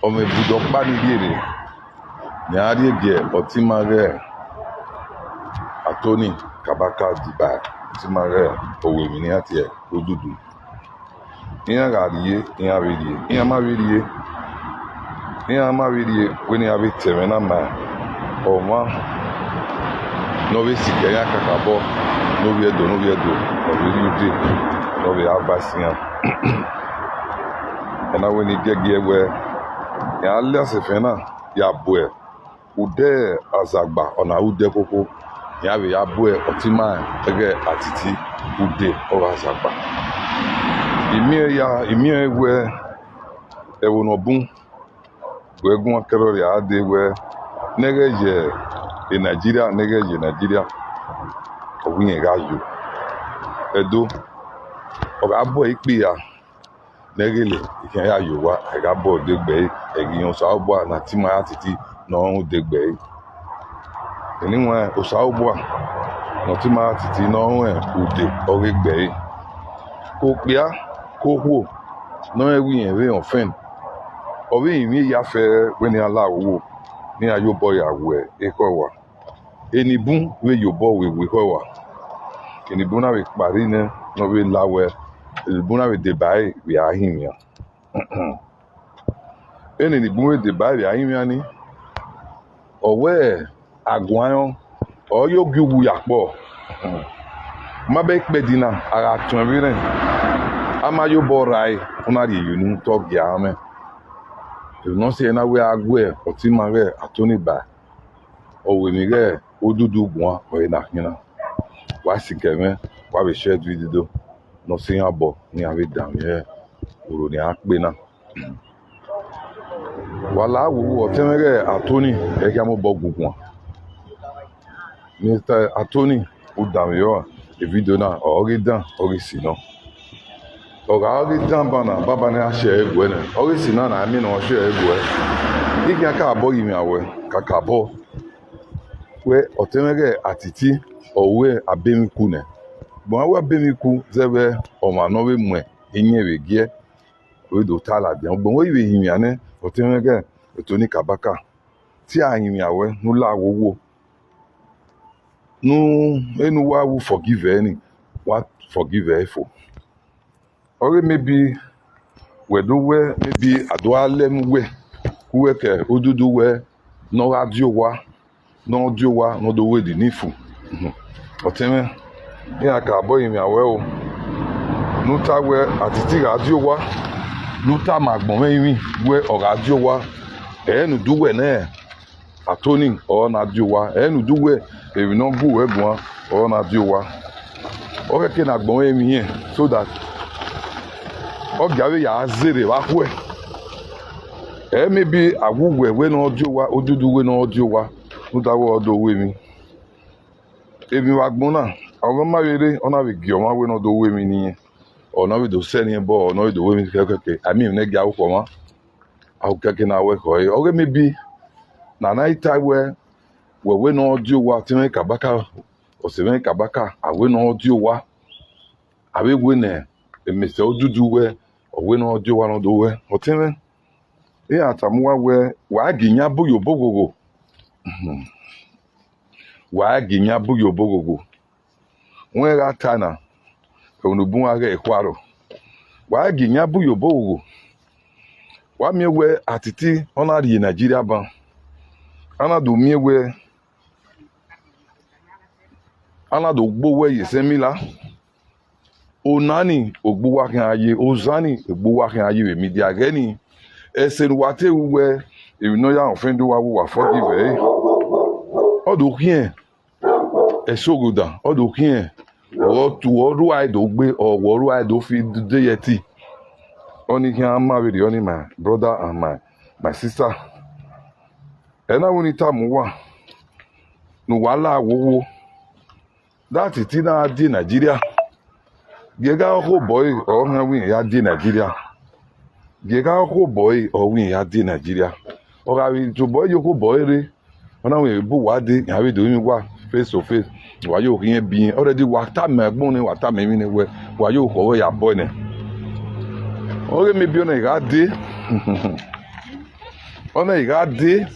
ọmọ ibùdó pánìlérè ní àríègè ọtímárẹ Anthony Kabaka Dubai ọtímárẹ òwèmí ní àti ẹ òdúdú ìyẹn àríyé ìyẹn àríyé ìyẹn àríyé ìyẹn àríyé wọ́n ní àrí tẹ̀rẹ̀ náà mà ọ̀ma n'ọ̀rẹ́ sìkẹ́ yẹn kàkàbọ̀ n'ọ̀rẹ́ ẹ̀dọ̀ ọ̀rẹ́ yúdé n'ọ̀rẹ́ abasiyan ẹ̀nà wọ́n ní gẹ́gẹ́ ẹ̀wẹ́ yẹn alẹ́ àsèfẹ́ náà yà bọ̀ ẹ̀ udẹ́ àzàgbà ọ̀nà udẹ́ kókó yẹn àrẹ yà bọ̀ ẹ̀ ọtí máa ẹgẹ́ àtìtì udẹ́ ọ̀rọ̀ àzàgbà ìmí ẹ̀wẹ́ ẹ̀wọ̀n ọ̀bùn wẹ́gùn akẹ́rọ̀ rẹ̀ àdé wẹ́ nẹ́gẹ́ yẹ ẹ̀ Nàìjíríà ọ̀wìn yẹn gà yọ ẹ̀dọ́ ọ̀gá bọ̀ ìpè ya nẹ́gẹ́lẹ̀ ìkẹ́ yà yọ wá ẹ̀gá bọ̀ ọ̀dẹ́gbẹ́ ẹ̀gìyàn ọ̀sàwọ̀bọ̀ àná tí máa títí náà ń dẹ́gbẹ́ ẹ̀níwọ̀n ọ̀sàwọ̀bọ̀ àná tí máa títí náà ń ọ̀dẹ́ ọ̀rẹ́gbẹ́ kò pìá kó wò náà ẹ̀wì yẹn rẹ̀ ọ̀fẹ́n ọ̀rẹ́ ìrìn ìyá fẹ́ wẹ́ni aláwọ̀ ní ayọ́bọ̀ ìyàwó ẹ̀ ẹ̀kọ́ wa ẹnìbùn wẹ́ yọ̀bọ̀ wẹ̀wẹ̀ kọ́ wa ẹnìbùn náà wẹ̀ parí náà wẹ̀ láwẹ̀ ẹnìbùn náà wẹ̀ dẹ̀bàáyé wẹ̀ àhìmíà ẹnìbùn wẹ̀ dẹ̀bàáyé wẹ̀ àhìmíà ní ọ̀wẹ́ àgùnayọ́ ọ̀yọ́ gbígbù yàpọ̀ má bẹ́ẹ̀ pẹ́ dínà ara tún ẹ̀rí rẹ̀ ama yóò ra ẹ̀ fún àrí ìyónú tọ́gì àmẹ́ ìrìnà sí ẹ̀ná wẹ́ agbó ẹ̀ ọtí máa rẹ̀ àtónìbà ọ̀wẹ̀mí rẹ̀ ó dúdú gbọ́n ọ̀rẹ́ nàkínà wá sí kẹ̀mẹ́ wá bẹ̀ ṣẹ́ du dídó lọ sí yàn bọ̀ ní àrí dàmí ẹ̀ òrò ní àpè náà wà láwùwò ọ̀tẹ́mẹ́rẹ́ àtónì ẹ̀kí àmọ́ bọ̀ gbùngbùn Mr. Anthony ó dàmí yọ̀ ìfídíò náà ọ̀rẹ́ dàn ọ̀rẹ́ sì náà ọ̀gá ọ̀rẹ́ dàn bànà bàbá ní àṣẹ ẹ̀gbọ́ ẹ̀ ọ̀rẹ́ sì náà àmì náà ọ̀ṣẹ́ ẹ̀gbọ́ ẹ̀ kíkì aka àbọ̀ yìí mi àwẹ̀ kàkà bọ̀ wẹ́ ọ̀tẹ́mẹ́rẹ́ àtìtì ọ̀wẹ́ abẹ́mikú nẹ̀ bọ̀n awẹ́ abẹ́mikú zẹ́wẹ́ ọ̀mà náà wẹ́ mọ̀ ẹ̀yìn rẹ̀ gíẹ́ wẹ́ dò tá àlàdé ọ̀gbọ̀n wẹ́ ìwé yìí àná ọ̀tẹ́mẹ́rẹ́ Anthony Kabaka tí àyìn àwẹ̀ ńlá àwòwò enu wa wu forgive ni wa forgive efo ore maybe wedo we maybe ado alem we ke odudu we no radio wa no do we di nifu oteme ni aka boy mi awe o nuta we atiti radio wa nuta magbon mi we o radio wa enu du we na Anthony or na diwa enu duwe e no bu egbon or na diwa o ke na gbon emi yen so that o gawe ya zere wa ku e maybe awuwe we no diwa odudu we no diwa no dawo odo we mi emi wa gbon na o ma rere ona we gi o ma we no do we mi ni o na we do se ni bo o na we do we mi keke ami ne ga ko ma au keke na we ko o ke maybe na naita we no audio wa Anthony Kabaka Anthony Kabaka awe no audio wa awe we ne Mr. Odudu we no audio wa no do we otime e atamuwa we wa ginya bu yo bogogo wa ginya bu yo bogogo won ra tana onubun wa re kwaro wa ginya bu yo bogogo wa mi we atiti ona ri Nigeria ban anado miewe anado gbowe yesemila onani ogbowa kan aye ozani ogbowa kan aye mi dia geni eseruwate we evino ya ofin do wa forgive odo kien esogoda odo kien o tu oru aido gbe oworu aido fi de yeti oni kan marry oni my brother and my sister ẹ̀nà wọn ni táàmù wà ní wàhálà àwòwò láti tí náà dé Nàìjíríà gẹ́gẹ́ ọkọ̀ bọ́ì ọ̀hún wíyẹn yá dé Nàìjíríà gẹ́gẹ́ ọkọ̀ bọ́ì ọ̀hún yá dé Nàìjíríà ọ̀rọ̀ àwìn tó bọ́ì yóò kó bọ́ì rẹ̀ wọn náà wọ́n bó wàá dé ìyàwó ìdòwò mi wà face to face wà yóò kí yẹn bí yẹn ọ̀rẹ́dì wà tá mẹ́gbọ́n ni wà tá mẹ́mí ni wà yóò kọ̀wé yà bọ́ ni ọ̀rẹ́ mi bí ọ̀nà ìhà dé on a regardé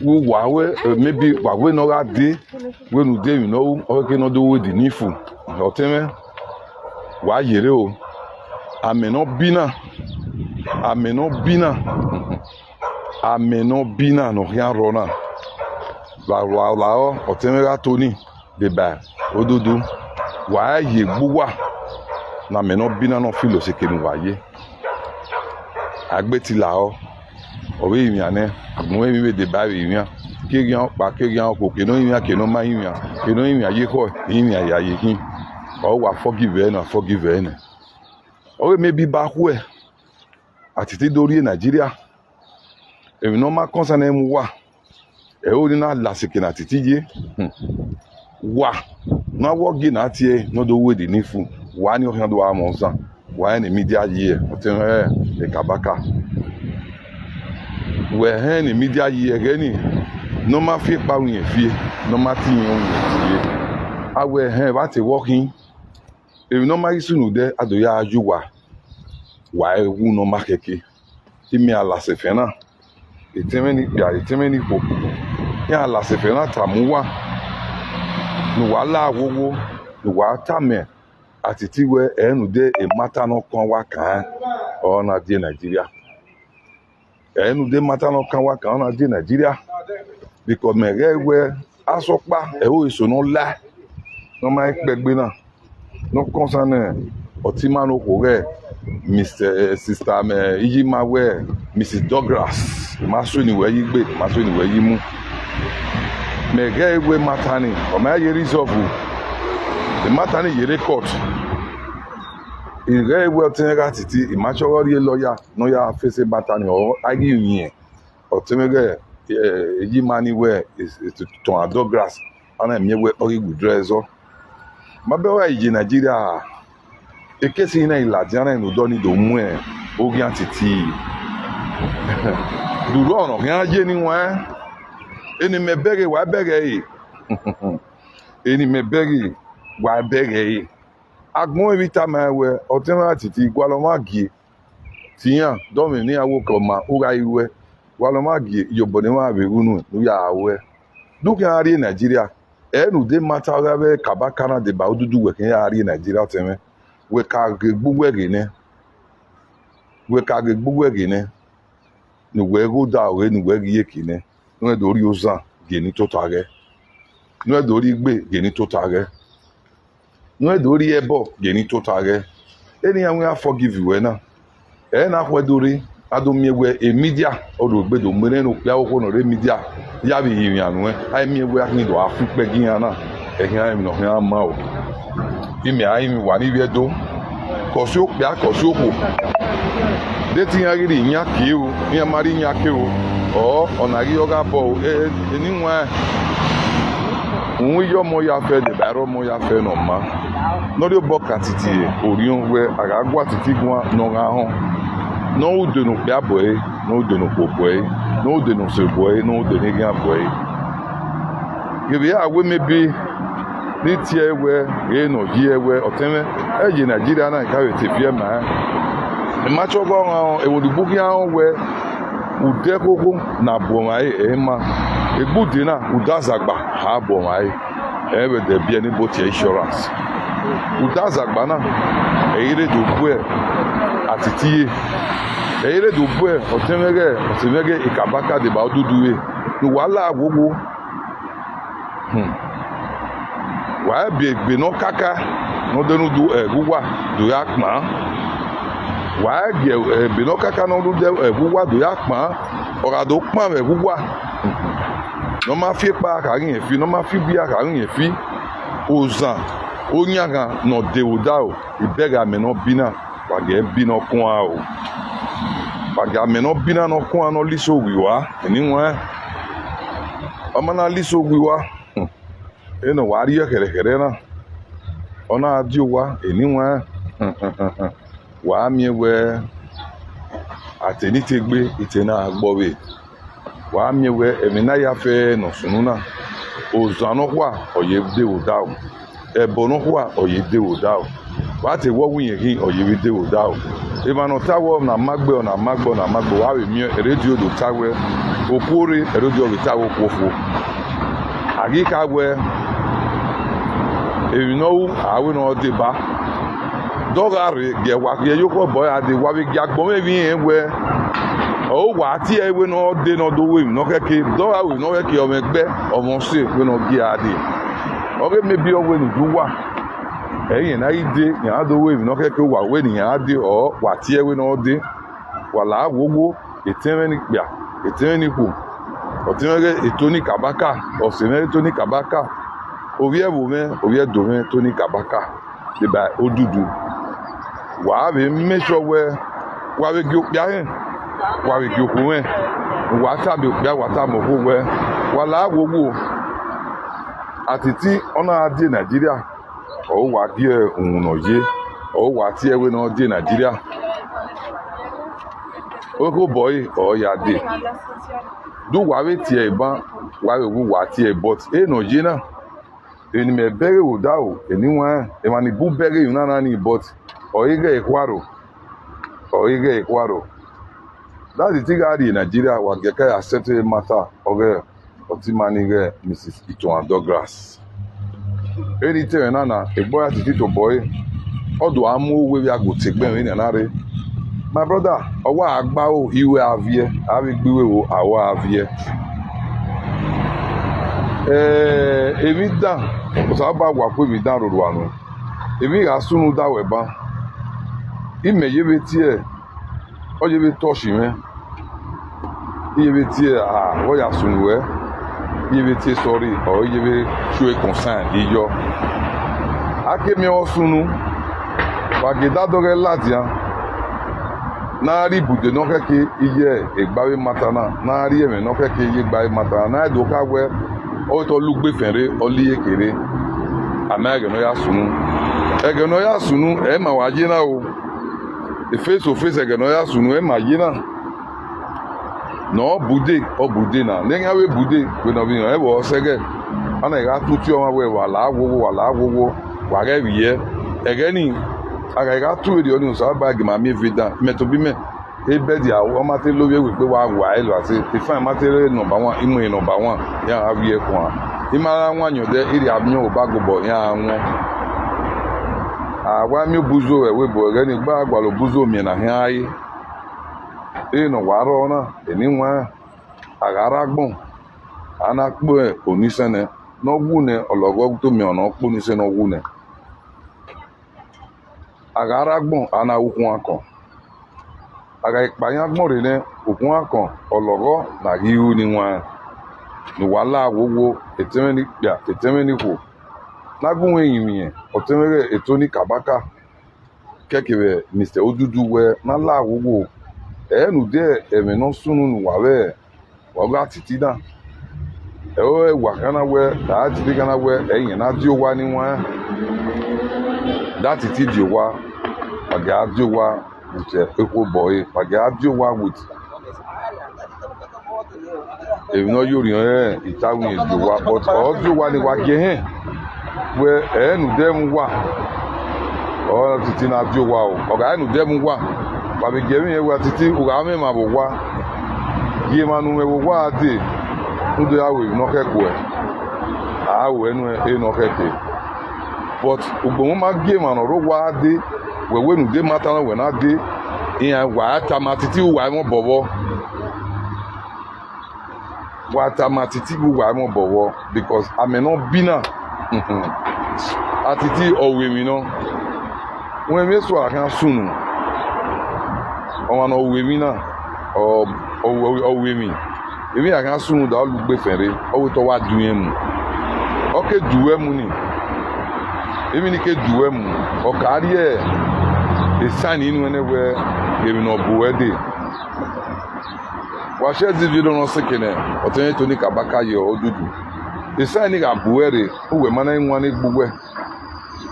ou wawe maybe wawe no regardé we nu dey you know o ke no do we di nifu o teme wa yere o ameno bina no rien rona la o teme ga toni de ba odudu wa ye gbuwa na meno bina no filo se ke nu wa ye agbeti la o owe yin ane mo emi be de ba yin kirian pa kirian ko ke no yin ke no ma yin ke no yin aye ko yin ya ye kin o wa forgive na owe maybe ba hu e atiti dori Nigeria emi no ma concern mu wa e o ni na la se ke na titi je wa na wo gi na tie no do we de nifu wa ni o han do wa mo san wa ni media ye o tin e kabaka we hen ni media ye gani no ma fi pa won fie no ma ti yan fie awe hen ba ti working e no ma isunu de adoya ajuwa wa e wu no ma keke ti mi ala se fe na itemeni ko ya ala se fe na tamuwa no wala wowo no wa tame atiti we enu de e mata no kan wa kan o na di Nigeria enu de mata no kan wa kan na di Nigeria because me we asopa e o iso no la no ma pegbe na no concern otima no ko re Mr sister me yi ma we Mrs Douglas ma so ni we yi gbe ma so ni we yi mu me we matani o ma ye resolve the matani ye record in we otinga titi immature lawyer no ya face matani o agi yin o temege yi mani we is to Douglas ana me we ori gudrezo ma be wa yi Nigeria e kesi na iladiana no do ni do mu e ogi atiti duro ono kan aje ni wa eni me bere wa bere yi eni me bere wa bere yi agbon evita ma we otin atiti gwalo ma gie tiyan do mi ni awo ko ma ura iwe gwalo ma gie yobo ni ma be runu nu ya awe dukia ari Nigeria enu de mata ga be kabaka na de ba odudu we kan ari Nigeria teme we ka gbugwe gene ni we go da we ni we ye kine no do ri ozan geni to tare no do ri gbe geni to tare no do ri ebo geni to tare eni an we forgive we na e na kwe do ri ado mi we e media o do gbe do mere no pia wo no re media ya bi yin anu e ai mi we akin do afu pe gin ana e hin ai mi no hin ama o imi ai mi wa ni we do ko si o pia ko si o ko de ti yan ri yan ki o yan mari yan ki o o ona ri oga bo eni nwa un yo mo ya fe de baro mo ya fe no ma no de bo katiti orion we agagwa titi gwa no ga ho no de no pia boy no de no boy no de no se boy no de ni gan boy give ya we maybe ni tie we ye no ye we oteme e Nigeria na ka we te fie ma e ma chogo e wo du bugi an we ude koko na bo mai e ma egbudi na udazagba ha bo mai e we de bi any boat insurance udazagba na e ire do bu e atitiye e ire do bu e otemege ikabaka de ba oduduwe ni wala agbogo wa bi egbe no kaka no denu du egugwa do ya pon wa ge egbe no kaka no du egugwa do ya pon ora do pon egugwa no ma fi pa karin efi no ma fi bi karin efi ozan onyaga no de odao ibega me no bina wa ge bina kun a o baga me no bina no kun a no liso wiwa eni won o ma na liso wiwa eno wa ri kere na ona adiowa eniwa wa mi we atenitegbe itena agbowe wa mi we emina ya fe no sununa ozano kwa oye de odao ebo no kwa oye de odao What a what we here or you will do without. If I not tower na magbe na magbo na magbo, I will me radio do tower, opuri, radio with tower kofo. Agika where if you know, I will not deba. Dogari get what you boy at the Wabi Gakbo maybe where. Oh, what here we no dey no do we no keke do I we no keke o megbe o mo se we no gi ade okay maybe o we ni do wa eyin na ide yan do we no keke wa we ni yan ade o what here we no dey wala wowo etenwe ni pia etenwe ni ku o tinwe etoni kabaka o se me etoni kabaka o wie wo me o wie do me etoni kabaka de ba odudu wa be make sure wa be gi pia hen wa we ki okun e wa ta be gba wa ta mo fo we wa la wowo atiti ona ade Nigeria o wa bi e ohun no ye o wa ti ewe no de Nigeria o ko boy o ya de do wa we ti e ban wa we wu wa ti e but e no ye na eni me bere o da o eni wa e ma ni bu bere yun na ni but o ige ekwaro That's the thing I in Nigeria was get a certain matter of Otimani Mrs. Itoan Douglas. Anything nana, a boy at the boy, or do I move where I go take them in another? My brother, a wa agbao, you have here, I will do our have here. Evita, was about what we down road one. If we are soon that way, but it may give it here. Or you be touching me. You be tear what you soon wear. You be tear sorry or you be show a concern. You I came here soon. But get that dog a latia. Nari bude no keke iye egbawe matana. Nari eme no keke iye egbawe matana. Na doka we o to look be fere o liye kere. Amage no ya sunu. Ege no ya sunu e ma waje na o. The face to face again, no ya sunu e magina. No bude o bude na. Nenga we bude we no bi e wo sege. Ana ga tutu o ma we wala wowo wa ga biye. Ege ni aga ga tu we di oni so ba gi ma mi vida. Me to bi me e be di awo ma te lowe we pe wa e lo ati. Ti fine ma te number 1 imu number 1 ya awie ko a. Imara nwa nyo de iri abnyo obagobo ya anwo. Wa mi buzo we bo ga ni gba agbalo buzo mi na hin ayi e no wa ro na eni nwa agara gbon ana po e onisene no wu ne ologo to mi ona po ni se no wu ne agara gbon ana ukun akon aga ipayan gbon re ne ukun akon ologo na hiu ni nwa ni wala wowo eteme ni ko nagun eyin mi otemere etoni kabaka kekebe Mr. Odudu we na la wowo nu de eme no sunu nu wa ga titi da o wa kana we da titi kana we eyin na di owa ni wa da titi di owa aga di owa nje eko boy aga di owa with ebi no yori itawun di owa but o di owa ni wa ge hen we nu dem wa o titi na bi wa o ga nu dem wa ba be gemi e wa titi o ga me ma bo wa ye manu me bo wa de ndo ya we no ke ko e a we nu e no ke ke but ugbo mo ma ge ma no ro wa de we nu de mata na we na de iyan wa ta ma titi wa mo bobo wa ta ma titi wa mo bobo because ameno bina atiti owe mi no when me so akan sunu o na owe mi na owe mi emi akan sunu da olugbe fere o to wa dun emu o ke duwe mu ni emi ni ke duwe mu o kari e sign inu ene we emi no buwe de wa share this video no sekene o tenye to ni kabaka ye Odudu the sign ga buwere uwe mana nwa ni gbugwe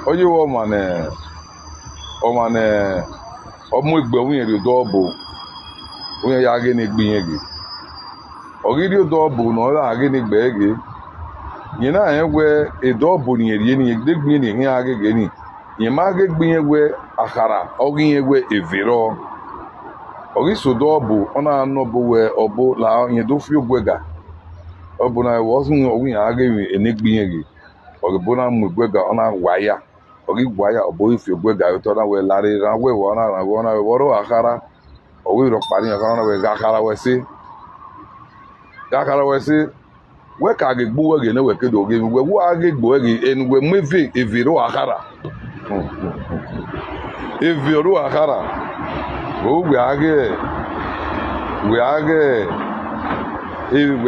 oye wo mane omu igbe ohun ere do obo ohun ya ge ni gbiyen ge ogiri do obo no la ge ni gbe ge yin na yen we edo obo ni ere ni gbe gbiyen ni hin age ge ni Yemage gbinyegwe akara ogiyegwe evero ogi sodobu ona anobu we obu la yedofi ogwega obu na wosun ogi age enegbinyegi ogi bona mugwega ona waya ogi waya obu ifi ogwega to na we lare ran we wona we woro akara ogi ro pari akara na we akara we se we ka ge gbuwe ge na we kedo ge we wa ge gbuwe ge enwe meve evero akara evero akara o we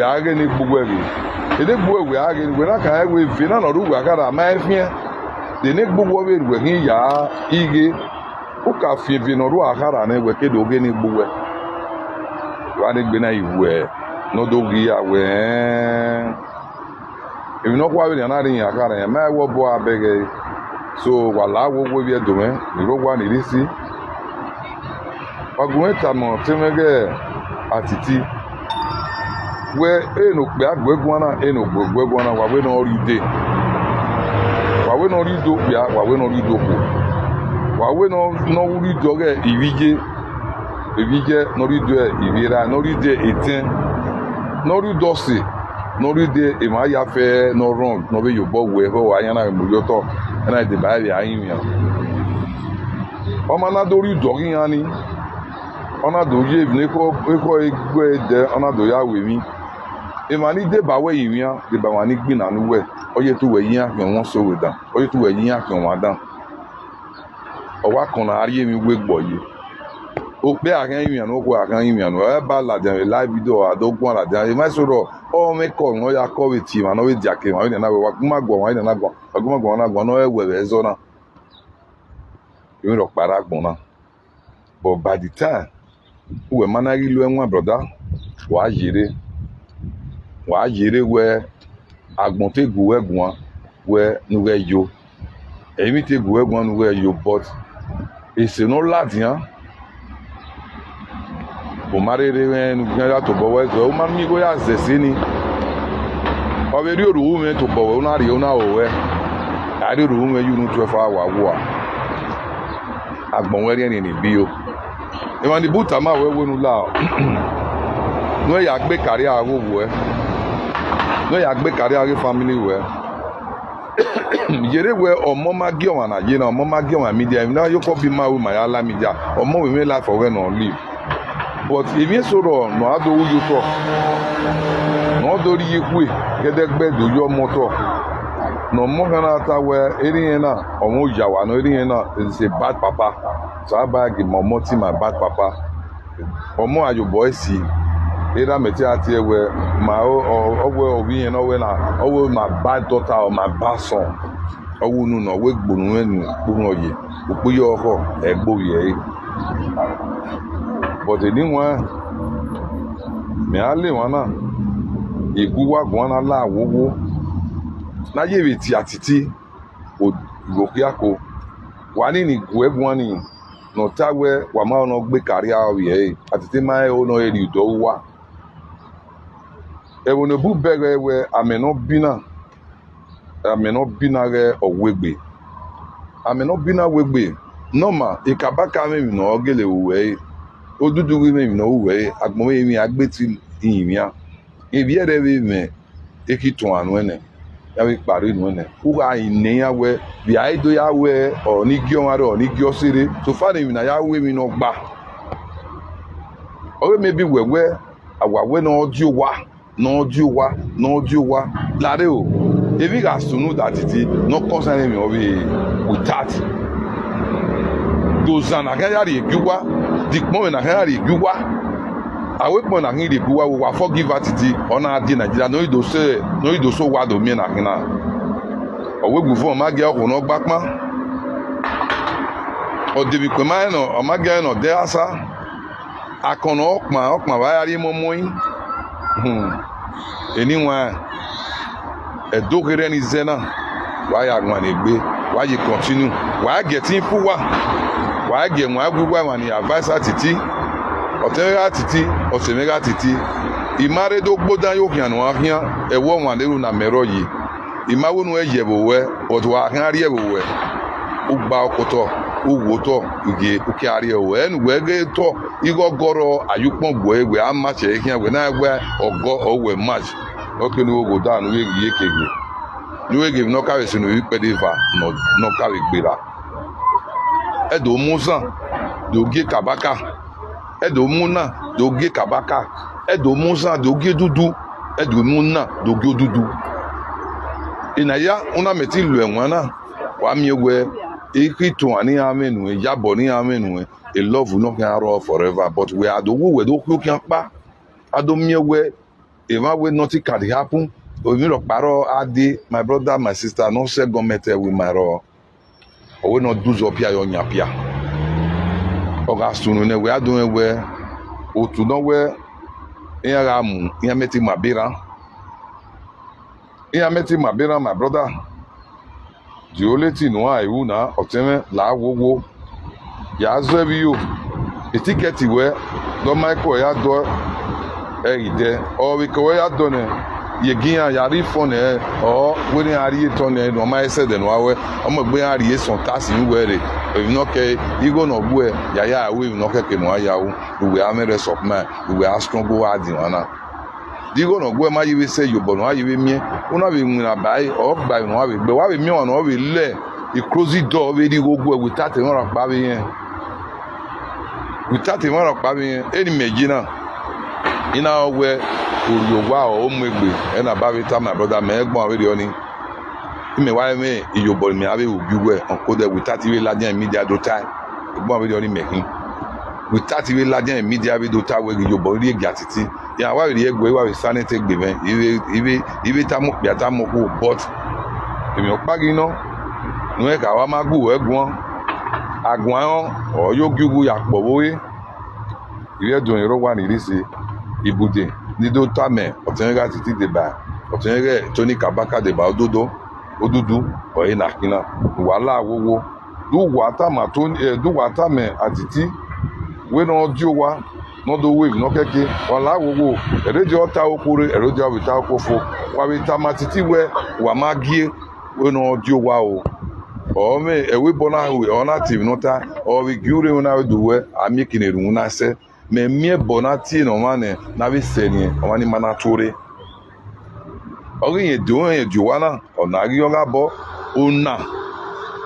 age ni gbuwe ge ede gbuwe we age we na ka we vi na no ru akara ma efie de ne gbuwe we hin ya ige o ka fi vi no ru akara na we kedo ge ni gbuwe wa de gbe na iwe no dogi ya we if no kwa we na rin akara ya ma wo bo abege so wala wo bi edume ni ro wa ni risi ogun eta mo temege atiti we eno pe agbegun na eno gbogbo na wa we no ri de wa we no ri do bia wa we no ri do ko wa we no ri do ge ibije no ri do ibira no ri de etin no ri do se no ri de e ma ya fe no run no be yo bo we ho wa yan na mo yo to na de ba ya yin ya o ma na do ri do yin ani ona do ye bi ko egbe de ona do ya we mi e ma ni de ba we yin ya de ba wa ni gbin na nu we oye to we yin akan won so we dan oye to we yin akan wa dan o wa kan na ari mi we gbo yi o pe akan yin ya no ko akan yin ya no e ba la de live video adogun la de e ma so ro o me ko no ya ko we ti ma no we dia ke ma we na we wa kuma gbo wa na gbo aguma gbo na gbo no e we we zo na you ro para gbon na but by the time we managi lu enwa brother wa jire we agbon te gu egun we nu we yo emi te gu egun nu we yo but ese no ladian o marere we nu gbe to bo we zo o ma mi go ya zese ni o be ri oru me to bo we na ri o na o we ari oru me yu nu 12 hour wo agbon we ri ni bi o e ni buta ma we wonu la no ya gbe kari awo wo no ya gbe kari awo family we yere we omo ma gi on na je na omo ma gi on media na yo ko bi ma we ma ya la media omo we me life for we no live but if you so ro no ado wu to no do ri ikwe gede gbe do yo moto no mo gana ta we eri yen na omo jawa no eri yen na is a bad papa so abagi momo ti my bad papa omo ayo boy si era meti ati ewe ma owe obi yen no we na owe my bad daughter or my bad son owu nu no we gbonu enu gbonu oye opuyo oko egbo ye but ni won mi ale won na iguwa gwon na la wowo na ye bi ti atiti o goki ako wa ni gu egun ni no tawe wa ma no gbe kari awo ye atiti ma e o no eri do wa e wonu bu bere we ameno bina re owegbe ameno bina wegbe normal ikabaka me no gele we odudu me no we agbon me agbeti yin ya ebi ere we me ekitun anu ene ya we pari nu ene uga ine ya we bi aido ya we oni gi on are oni gi osere so far mi na ya we mi no gba o me bi wewe awawe no oju wa lare o ebi ga sunu that it no concern me obi with that dozana ga ya ri giwa dikmo na ga ya ri giwa awe po na ri giwa we wa forgive atiti ona adi Nigeria no ido so wa do mi na kina owe gu fun ma ge okun no gbapon o debi pe ma no o ma ge no de asa akono okpan wa ya ri momo yin eniwa edogere ni zena wa ya gwan egbe wa yi continue wa get info wa get mo agugwa wa ni advisor titi otera titi osemega titi imare do gbodan yo kian wa hian ewo wan leru na mero yi imawo nu eyebo we but wa kan ri ebo we ugba okoto uwoto uke ari o en we ge to igogoro ayukpon gbo egbe a match e kian we na egbe ogo owe match oke ni ogo da nu ye kege nu ege no ka we sinu ipe diva no ka we gbera edo musan doge kabaka edo muna doge kabaka edo musan doge dudu edo muna doge dudu ina ya una meti lu enwan na wa mi we ikito ani amenu yabo ni amenu a love no can roll forever but we are the we do who can pa ado mi we even when nothing can happen we no paro ade my brother my sister no say government we my ro o we no do zo pia yo nya pia oga sunu ne we ado we otu no we ya ga mu ya meti mabira my brother the only thing why you na oteme la wowo ya zo bi yo the ticket we do Michael ya do ide o we ko ya do ne ye gian ya refund o we ni ari to ne no ma ese de no awe o mo gbe ari son tax ni we re if no ke you go no bu ya we no ke no ya wo we amere sop man we are strong go adi wana digo no gwe ma yiwe se yobo no ayiwe mie una be nwina bai o gba no wa be gbe wa be mie ona o be le e close door we di go gwe without e won pa be yen without e won pa be yen eni meji na ina we oyowa o mu egbe e na ba we ta my brother me egbon we ri oni ime wa me yobo mi abe obi we on ko de without we la dia media do time egbon we ri oni mekin without we la dia media we do time we yobo ri egi atiti ya wa ri egbe wa we sanete gbe me ibe ta mo pia ta mo ko but emi o pagi no nu e ka wa ma gbu egbon agbon o yo gugu ya po we ire dun iro wa ni risi ibude ni do ta me otenga titi de ba otenga Tony Kabaka de ba odudu o ina kina wala wowo du wata ma Tony du wata me atiti we no dio wa no do wave no keke wala wowo ereje ota okure ereje wita okofo wa wita matiti we wa magie we no dio wa o me ewe bona we ona tv nota o we gure una do we ami kineru na se me mie bona ti no mane na we seni o mani mana tore o yin dio wana o na ri oga bo ona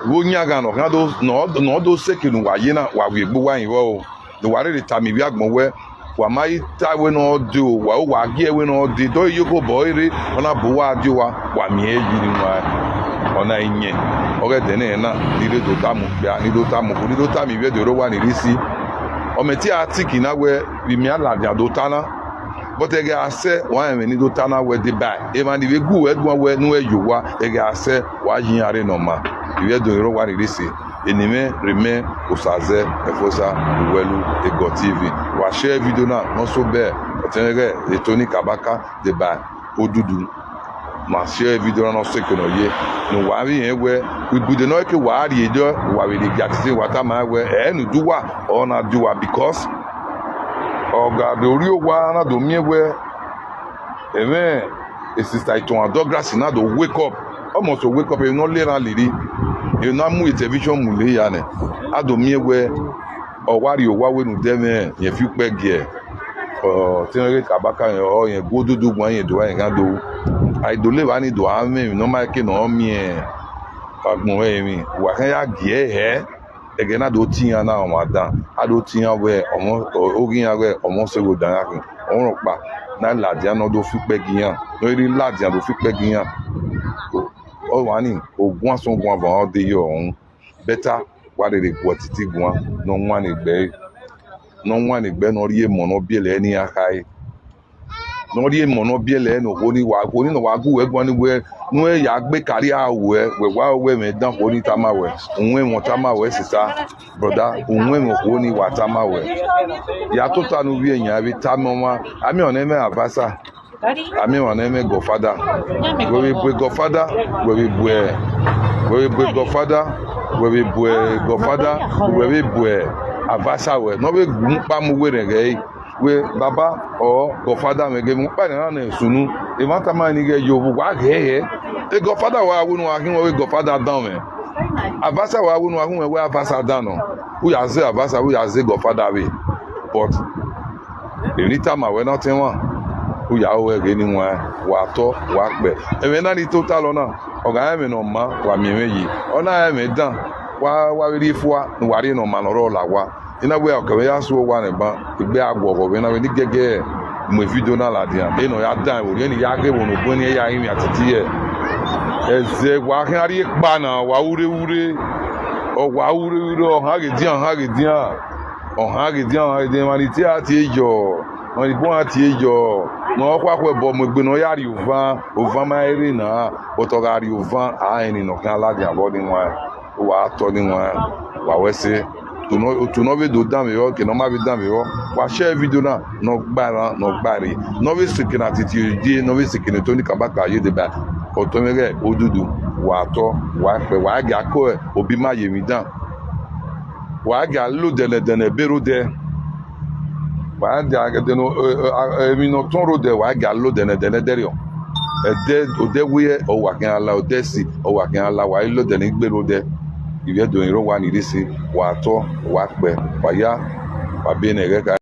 wo nyaga no kan do no do sekinu wa yina wa we gbo wa yin wo the worry the time we agbon we wa mai ta we no do wa gie we no di do yoko boy re ona bo wa di wa mi ejiri nwa ona inye oge de na ni do tamu bia ni do tamu ko ni do tami we de ro wa ni risi o meti atiki na we bi mi ala dia do tana but ege ase wa en ni do tana we de bai e ma ni we gu we do we nu e yo wa ege ase wa yin are no ma we do ro wa ni risi enime reme osaze efosa uwelu ego tv wa share video na no so be otenere Tony Kabaka de ba odudu ma share video na no so ke no ye no wa ri yen we ibude no ke wa ri ejo wa we de gatisi wa ta ma we enu duwa ona duwa because oga do ri owa na do mi we eme e sister Iton Douglas na do wake up almost wake up e no le ran liri you na mu television mu le ya ne ado mi we o wari o wa we nu dem ye fi pe ge o Tony Kabaka o yen godudu gwan yen do yen kan do ai do le wa ni do ame no ma ke no mi agbon e mi wa kan ya ge ege na do tiyan na o ma dan ado tiyan we omo ogin ya we omo se go dan ya kin o ro pa na ladia no do fi pe giyan no ri ladia do fi pe giyan o wa ni ogun asun gun ava o de yo ohun better wa de gbo titi gun no wan ni gbe no ri e mo no biele ni akai no ri e mo no biele no ko ni no wa gu we gun ni we nu e ya gbe kari awo e we wa we me dan ko ni tamawe unwe mo tamawe sisa brother unwe mo ko ni wa tamawe ya to tanu bi eyan bi tamawa ami on eme abasa ami on eme godfather we be godfather we be godfather abasa we no be gun pa mu we re we baba or godfather me ge mu pa na sunu e ma ta ma ni ge yo bu wa ge e godfather wa wonu akin we godfather down me Avasa wa wunu ahun we avasa dano. Who ya say avasa, who ya say godfather we. But anytime I went out in one, who ya we gani wa to wa pe. E me na ni total ona. Oga me no ma wa mi yi. Ona me dan wa ri fua no ware no ma no ro la wa. Ina we okawe ya so wa ne ba igbe agbogo we na we ni gege mo video na la dia. E no ya dan wo ni ya ge wo no bo ni ya yin atiti e. Eze wa kan ri pa na wa wure o ha ge dia mani ti ati ejo mani bon ati ejo no kwa bo mo gbe no ya ri ovan ma ere na o to ga ri ovan a eni no kan la dia bo ni wa to ni wa wese to no be do dan me yo ke no ma be dan me yo wa share video na no gbari no be sikin atiti di no be sikin to ni kan ba ka ye de ba o to mere odudu wa to wa pe wa ga ko obi ma ye mi dan wa ga lo dene bero de wa ga deno mi no ton ro de wa ga lo dene derio ode we o wa kan ala ode si o wa kan ala wa lo dene gbero de ibe do iro wa ni risi wa to wa pe wa ya wa be ne re ka